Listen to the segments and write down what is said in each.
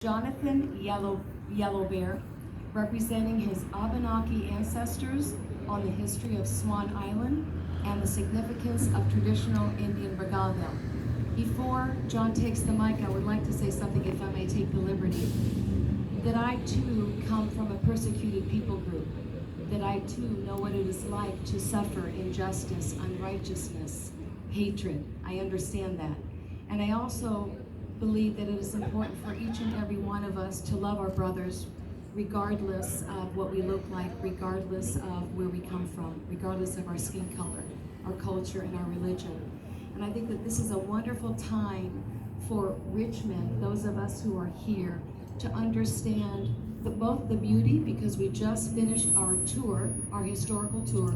Jonathan Yellow Bear, representing his Abenaki ancestors on the history of Swan Island and the significance of traditional Indian regalia. Before John takes the mic, I would like to say something, if I may take the liberty, that I too come from a persecuted people group, that I too know what it is like to suffer injustice, unrighteousness, hatred. I understand that. And I also believe that it is important for each and every one of us to love our brothers regardless of what we look like, regardless of where we come from, regardless of our skin color, our culture, and our religion. And I think that this is a wonderful time for Richmond, those of us who are here, to understand both the beauty, because we just finished our tour, our historical tour,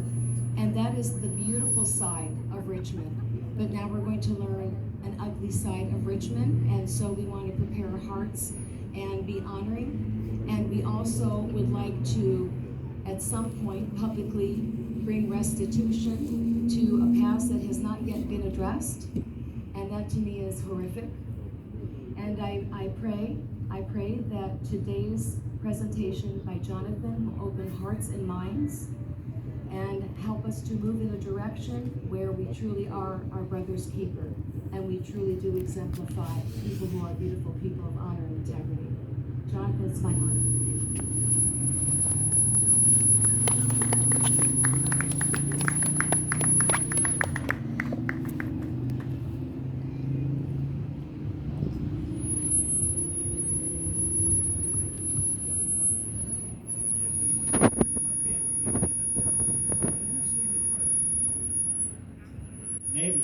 and that is the beautiful side of Richmond. But now we're going to learn an ugly side of Richmond, and so we want to prepare our hearts and be honoring. And we also would like to, at some point, publicly bring restitution to a past that has not yet been addressed, and that to me is horrific. And I pray that today's presentation by Jonathan will open hearts and minds and help us to move in a direction where we truly are our brother's keeper, and we truly do exemplify people who are beautiful people of honor and integrity. Jonathan, it's my honor. Maybe.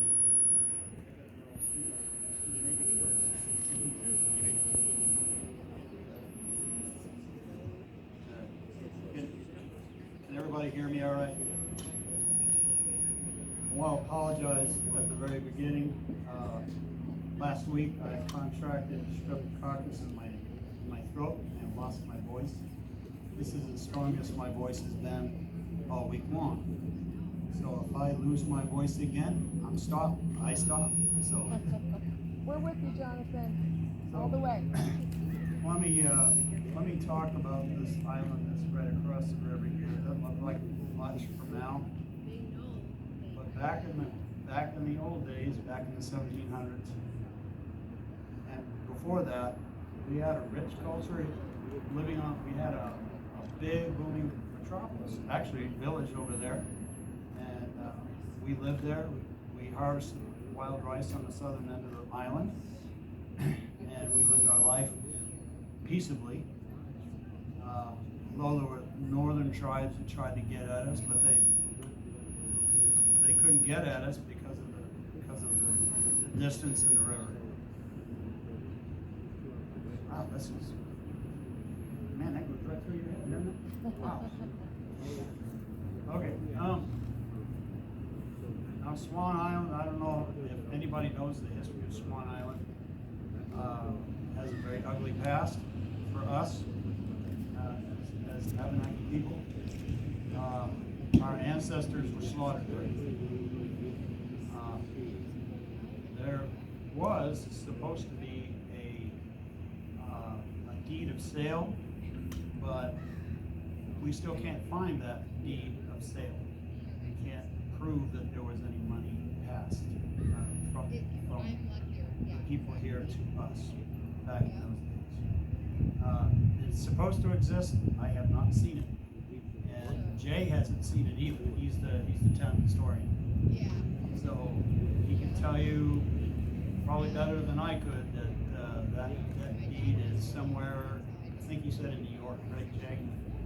Can everybody hear me all right? I want to apologize at the very beginning. Last week I contracted streptococcus in my throat and lost my voice. This is the strongest my voice has been all week long. So if I lose my voice again, I stop. So we're with you, Jonathan, all the way. let me talk about this island that's right across the river here. It doesn't look like much from now, but back in the old days, back in the 1700s, and before that, we had a rich culture living on. We had a big booming metropolis, actually a village over there. We lived there. We harvested wild rice on the southern end of the island, and we lived our life peaceably. Although there were northern tribes that tried to get at us, but they couldn't get at us because of the distance in the river. Wow, this is, man, that goes right through your head, didn't it? Wow. Okay. Now, Swan Island, I don't know if anybody knows the history of Swan Island. Has a very ugly past for us as Abenaki people. Our ancestors were slaughtered there. There was supposed to be a deed of sale, but we still can't find that deed of sale. We can't prove that there was any money passed from the people here to us back in those days. It's supposed to exist. I have not seen it, and Jay hasn't seen it either. He's the town historian. Yeah. So he can tell you probably better than I could that deed is somewhere. I think he said in New York, right, Jay?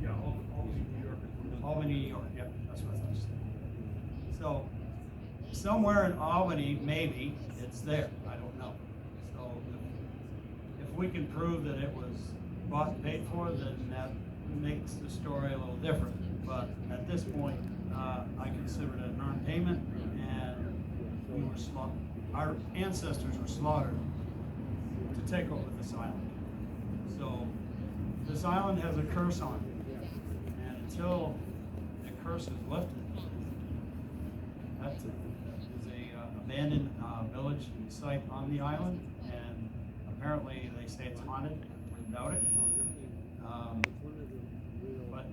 Yeah, Albany, New York. Albany, New York. Yeah, that's what I thought you said. So somewhere in Albany, maybe it's there. I don't know. So if we can prove that it was bought and paid for, then that makes the story a little different. But at this point, I consider it a non-payment, and we were slaughtered. Our ancestors were slaughtered to take over this island. So this island has a curse on it, and until the curse is lifted, that is a abandoned village site on the island, and apparently they say it's haunted. doubt it. But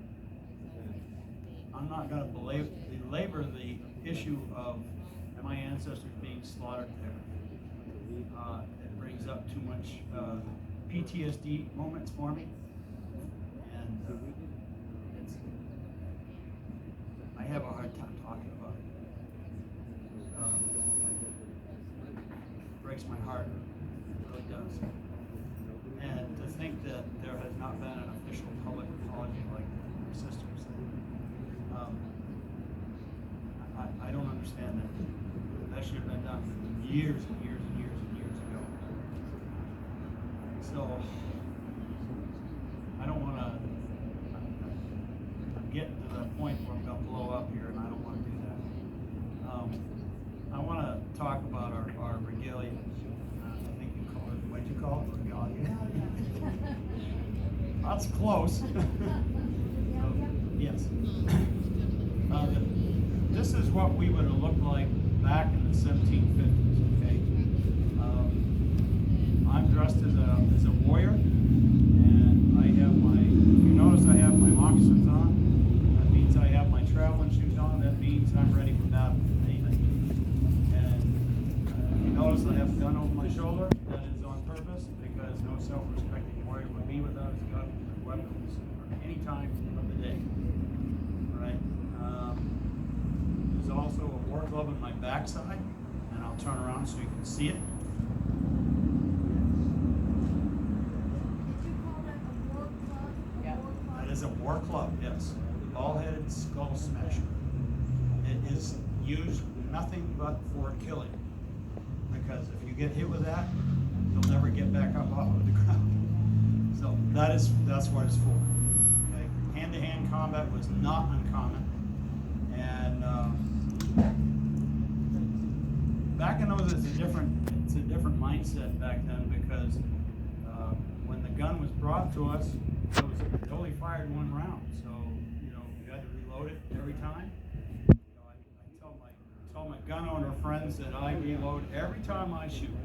I'm not going to belabor the issue of my ancestors being slaughtered there. It brings up too much PTSD moments for me, and I have a hard time talking about it. It breaks my heart, it really does. And to think that there has not been an official public apology like my sisters. I don't understand that. That should have been done years and years and years and years ago. So I don't want to get to the point where I'm going to blow up here, and I don't want to do that. I want to talk about our regalia. I think you call it, what'd you call it? Regalia? That's close. Yes. This is what we would have looked like back in the 1750s, okay? I'm dressed as a warrior, and I have if you notice I have my moccasins on. That means I have my traveling shoes on. That means I'm ready for battle, anything. And if you notice I have a gun over my shoulder. That is on purpose, because no self-respecting warrior would be without his gun and weapons any time of the day. All right? There's also a war club on my backside, and I'll turn around so you can see it. Did you call that a war club? Yeah. That is a war club, yes. Ball-headed skull smasher. It is used nothing but for killing, because if you get hit with that, you'll never get back up off of the ground. So that's what it's for. Okay? Hand-to-hand combat was not uncommon, and back in those, it's a different mindset back then, because when the gun was brought to us, it only fired one round, so you had to reload it every time. I tell my gun owner friends that I reload every time I shoot.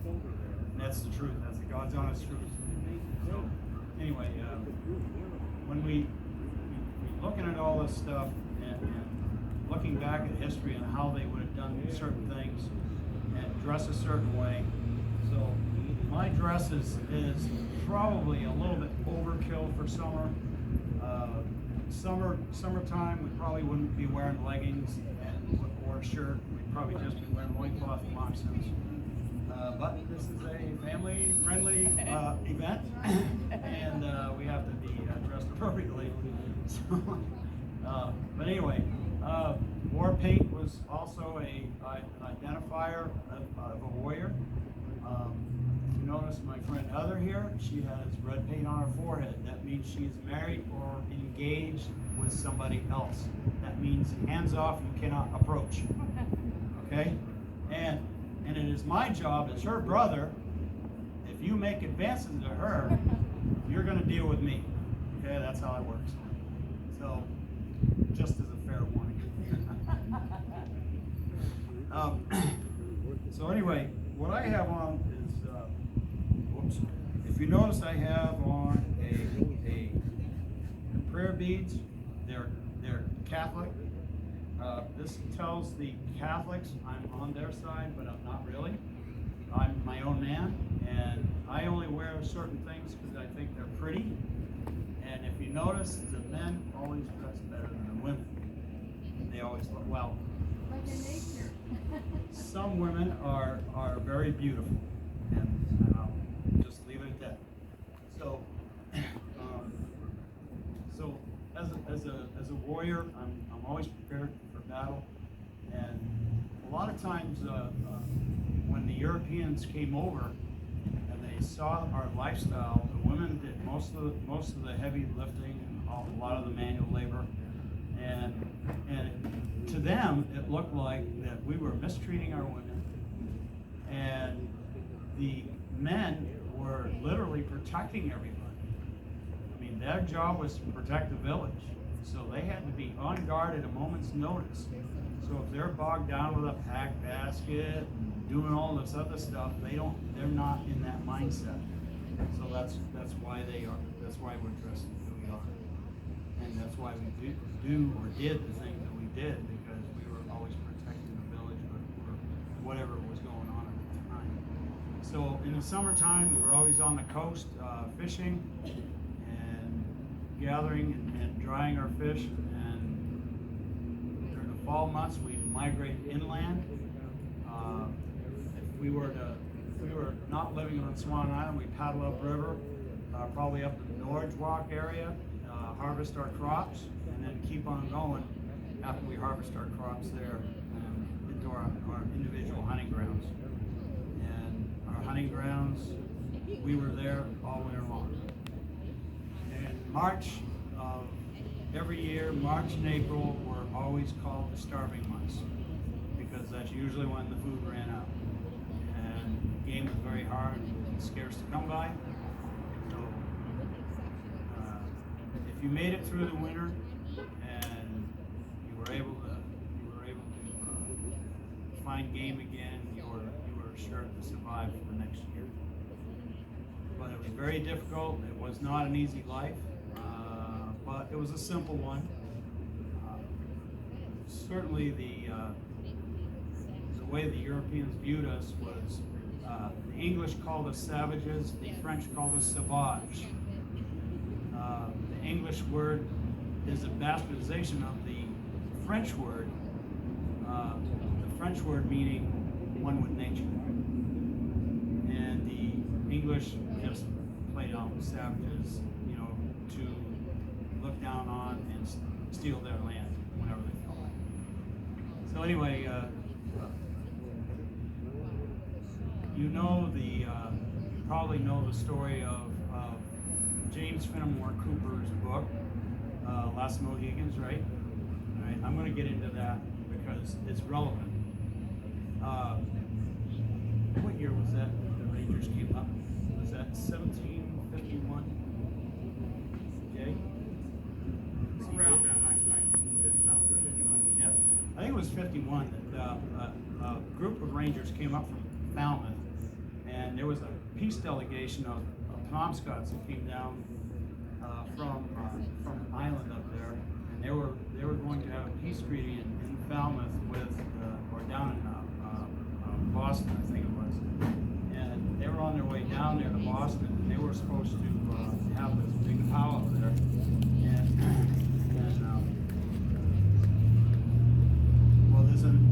And that's the truth. That's the God's honest truth. So anyway, when we looking at all this stuff and looking back at history and how they would have done certain things and dress a certain way. So my dress is probably a little bit overkill for summer. Summertime, we probably wouldn't be wearing leggings or a shirt. We'd probably just be wearing loincloth and moccasins. But this is a family-friendly event, and we have to be dressed appropriately. So, but anyway, war paint was also an identifier of a warrior. If you notice my friend Heather here, she has red paint on her forehead. That means she's married or engaged with somebody else. That means hands off, you cannot approach. Okay? And it is my job as her brother, if you make advances to her, you're going to deal with me. Okay? That's how it works. So, just as a fair warning. So anyway, what I have on is, if you notice, I have on a prayer beads. They're Catholic. This tells the Catholics I'm on their side, but I'm not really. I'm my own man, and I only wear certain things because I think they're pretty. And if you notice, the men always dress better than the women. They always look well. Like in nature. Some women are very beautiful, and I'll just leave it at that. So, as a warrior, I'm always prepared for battle, and a lot of times when the Europeans came over and they saw our lifestyle, the women did most of the heavy lifting and a lot of the manual labor, and to them it looked like that we were mistreating our women, and the men were literally protecting everybody. I mean, their job was to protect the village, so they had to be on guard at a moment's notice. So if they're bogged down with a pack basket, doing all this other stuff, they're not in that mindset. So that's why they are. That's why we're dressed the way we are, and that's why we do or did the things that we did, because we were always protecting the village or whatever was going on at the time. So in the summertime, we were always on the coast fishing and gathering and drying our fish. And during the fall months, we'd migrate inland. If we were not living on Swan Island, we'd paddle upriver, probably up the Norridgewock area, harvest our crops, and then keep on going after we harvest our crops there into our individual hunting grounds. And our hunting grounds, we were there all winter long. And March of every year, March and April were always called the starving months, because that's usually when the food ran out. And game was very hard and scarce to come by. So if you made it through the winter and you were able to find game again, you were sure to survive for the next year. But it was very difficult. It was not an easy life, but it was a simple one. Certainly the way the Europeans viewed us was, the English called us savages, the French called us sauvage. The English word is a bastardization of the French word, the French word meaning one with nature. And the English just played on savages, to look down on and steal their land whenever they felt like it. So anyway, you probably know the story of James Fenimore Cooper's book, Last Mohicans, right? All right, I'm going to get into that because it's relevant. What year was that the Rangers came up? Was that 1751? Okay. Around that, Yeah, I think it was 51 that a group of Rangers came up from Falmouth, and there was a peace delegation of Penobscots that came down from an island up there, and they were going to have a peace treaty in Falmouth with or down in Boston, I think it was, and they were on their way down there to Boston, and they were supposed to have this big powwow there, and well,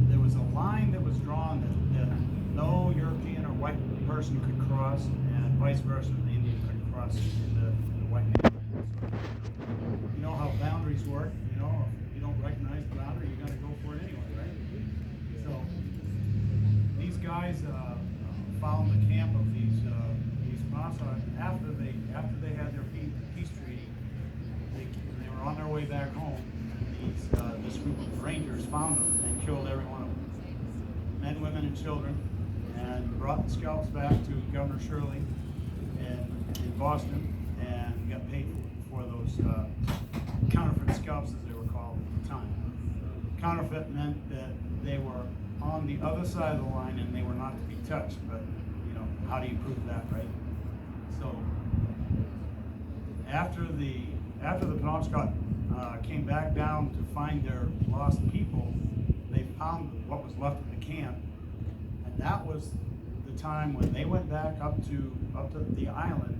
there was a line that was drawn that no European or white person could cross, and vice versa, the Indian couldn't cross into the white man. You know how boundaries work. If you don't recognize the boundary, you got to go for it anyway, right? So these guys found the camp of these Penobscots after they had their peace treaty. They were on their way back home, and this group of Rangers found them and killed every one of them, men, women, and children, and brought the scalps back to Governor Shirley in Boston, and got paid for those counterfeit scalps, as they were called at the time. Counterfeit meant that they were on the other side of the line and they were not to be touched, but how do you prove that, right? So after the Penobscot came back down to find their lost people, they found what was left of the camp, and that was the time when they went back up to the island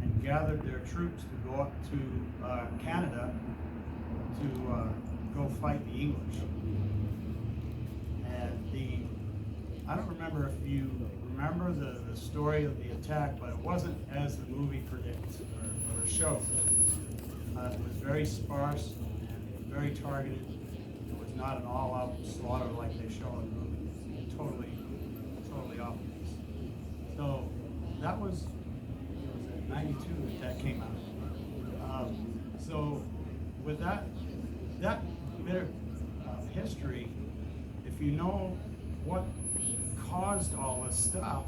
and gathered their troops to go up to Canada to go fight the English. And I don't remember if you remember the story of the attack, but it wasn't as the movie predicts or showed. It was very sparse and very targeted. It was not an all-out slaughter like they show in the movie. It was totally off base. So that was 92 that came out. So with that bit of history, if you know what caused all this stuff,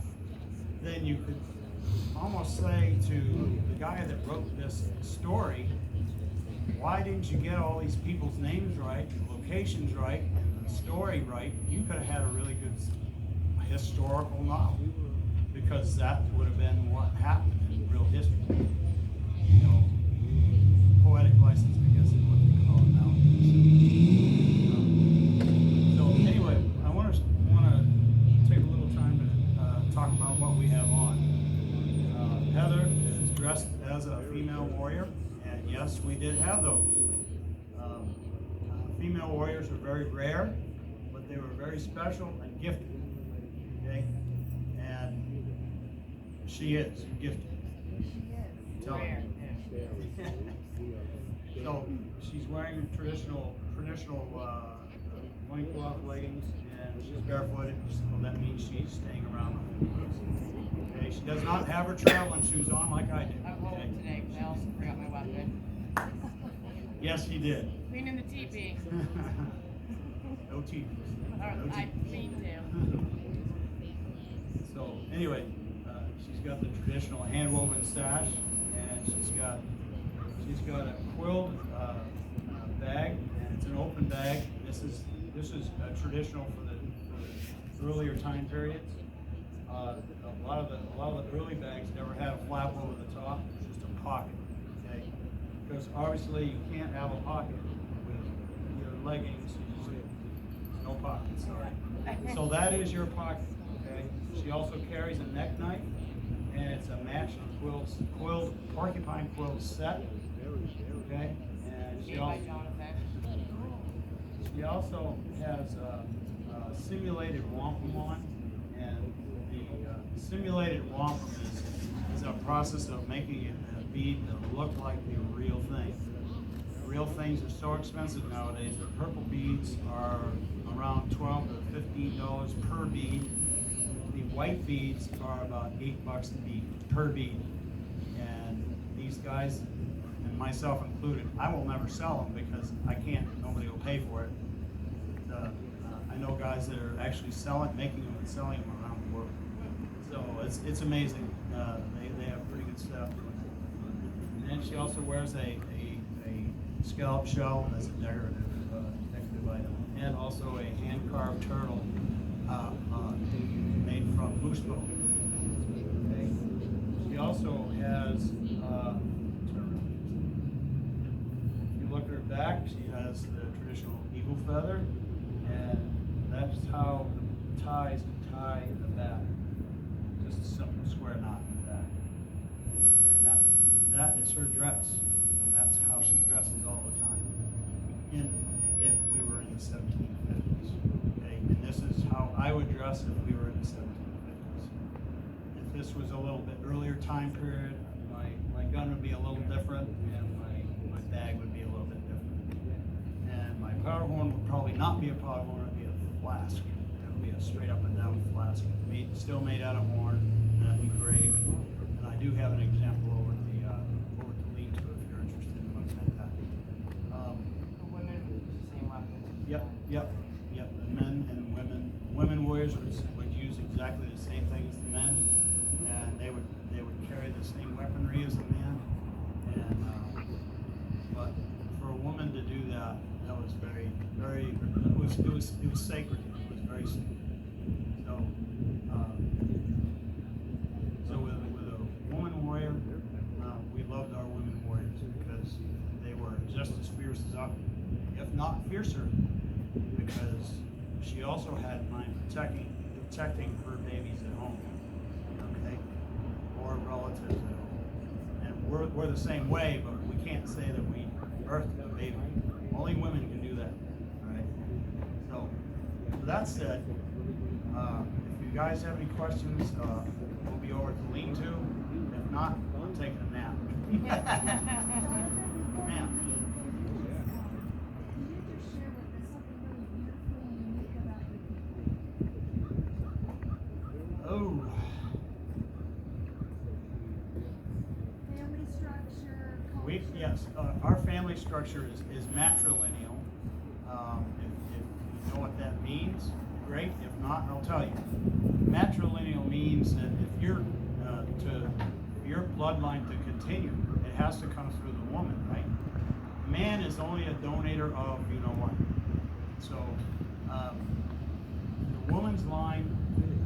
then you could almost say to the guy that wrote this story, why didn't you get all these people's names right, the locations right, and the story right? You could have had a really good historical novel, because that would have been what happened. real history. You know, poetic license, I guess is what they call it nowadays. So anyway, I want to take a little time to talk about what we have on. Heather is dressed as a female warrior, and yes, we did have those. Female warriors are very rare, but they were very special and gifted. Okay, and she is gifted. Tell her. So she's wearing traditional loincloth leggings, and she's barefooted, so that means she's staying around the home. Okay, she does not have her traveling shoes on like I do. I'm home Okay? today, but I also forgot my weapon. Yes, you did. Cleaning the teepee. No teeth. Or I mean to. So anyway, she's got the traditional hand-woven sash, and she's got a quilled bag, and it's an open bag. This is traditional for the earlier time periods. A lot of the early bags never had a flap over the top. It's just a pocket. Okay, because obviously you can't have a pocket with your leggings. No pocket. Sorry. So that is your pocket. Okay. She also carries a neck knife, and it's a matched quilled porcupine quilt set. Okay, and Made by Jonathan. she also has a simulated wampum on, and the simulated wampum is a process of making a bead that look like the real thing. The real things are so expensive nowadays. The purple beads are around $12 to $15 per bead. The white beads are about $8 a bead per bead. And these guys, and myself included, I will never sell them because I can't. Nobody will pay for it. I know guys that are actually making them and selling them around the world. So it's amazing. They have pretty good stuff. And she also wears a scallop shell as a decorative item, and also a hand-carved turtle made from moose bone. Okay. She also has, if you look at her back, she has the traditional eagle feather, and that's how the ties tie the back. Just a simple square knot in the back. And that is her dress. That's how she dresses all the time. If we were in the 1750s, okay, and this is how I would dress if we were in the 1750s. If this was a little bit earlier time period, my gun would be a little different, and my bag would be a little bit different. And my powder horn would probably not be a powder horn; it'd be a flask. It would be a straight up and down flask, still made out of horn, engraved. And I do have an example over to lean-to if you're interested in looking at that. The women, same weapon. Yep. The men and women warriors would use exactly the same thing as the men, and they would carry the same weaponry as the men. And but for a woman to do that was very, very. It was sacred. It was very sacred. So with a woman warrior, we loved our women warriors because they were just as fierce as us, if not fiercer, because she also had in mind protecting her babies at home, okay, or relatives at home. And we're the same way, but we can't say that we birthed a baby. Only women can do that, right? So with that said, if you guys have any questions, we'll be over to lean-to. If not, I'm taking a nap. Ma'am. Oh. Family structure, Yes, our family structure is matrilineal. If you know what that means, great. If not, I'll tell you. Matrilineal means that if you're for your bloodline to continue, it has to come through the woman, right? Man is only a donator of you know what. So the woman's line,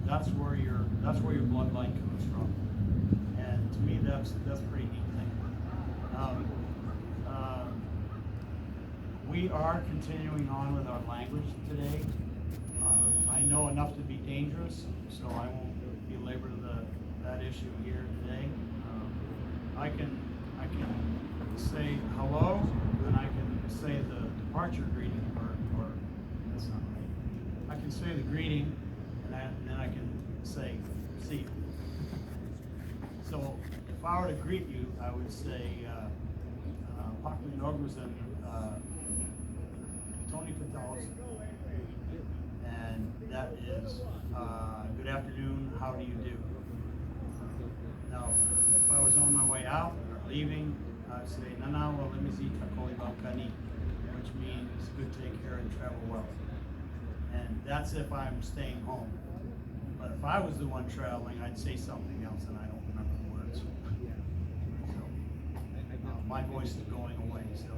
that's where your bloodline comes from. And to me, that's a pretty neat thing. We are continuing on with our language today. I know enough to be dangerous, so I won't belabor that issue here today. I can say hello, and I can say the departure greeting, or that's not right. I can say the greeting, and then I can say see you. So if I were to greet you, I would say Pakli Norgruzen, Tony Patalis, and that is good afternoon, how do you do? Now, if I was on my way out or leaving, I'd say Nana wa limizi takoli balkani, which means good, take care and travel well. And that's if I'm staying home. But if I was the one traveling, I'd say something else, and I don't remember the words. So, my voice is going away, so